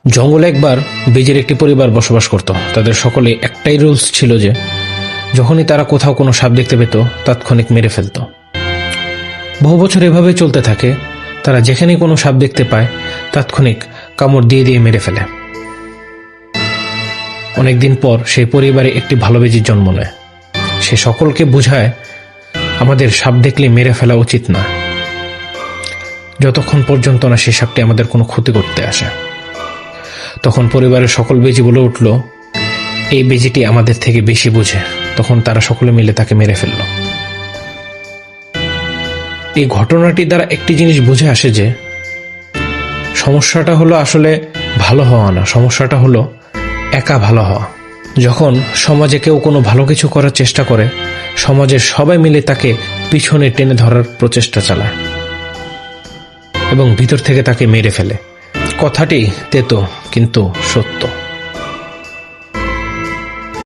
জঙ্গলে একবার বেজির একটি পরিবার বসবাস করত। তাদের সকলে একটাই রুলস ছিল যে যখনই তারা কোথাও কোনো সাপ দেখতে পেত তাৎক্ষণিক মেরে ফেলত। বহু বছর এভাবেই চলতে থাকে। তারা যেখানেই কোনো সাপ দেখতে পায় তাৎক্ষণিক কামড় দিয়ে দিয়ে মেরে ফেলে। অনেকদিন পর সেই পরিবারে একটি ভালো বেজির জন্ম নেয়। সে সকলকে বুঝায় আমাদের সাপ দেখলে মেরে ফেলা উচিত না, যতক্ষণ পর্যন্ত না সে সাপটি আমাদের কোনো ক্ষতি করতে আসে। তখন পরিবারের সকল বেজি বলে উঠল, এই বেজিটি আমাদের থেকে বেশি বুঝে। তখন তারা সকলে মিলে তাকে মেরে ফেলল। এই ঘটনাটি দ্বারা একটি জিনিস বুঝে আসে যে সমস্যাটা হলো আসলে ভালো হওয়া না, সমস্যাটা হলো একা ভালো হওয়া। যখন সমাজে কেউ কোনো ভালো কিছু করার চেষ্টা করে, সমাজের সবাই মিলে তাকে পিছনে টেনে ধরার প্রচেষ্টা চালায় এবং ভিতর থেকে তাকে মেরে ফেলে। কথাটি তেতো কিন্তু সত্য।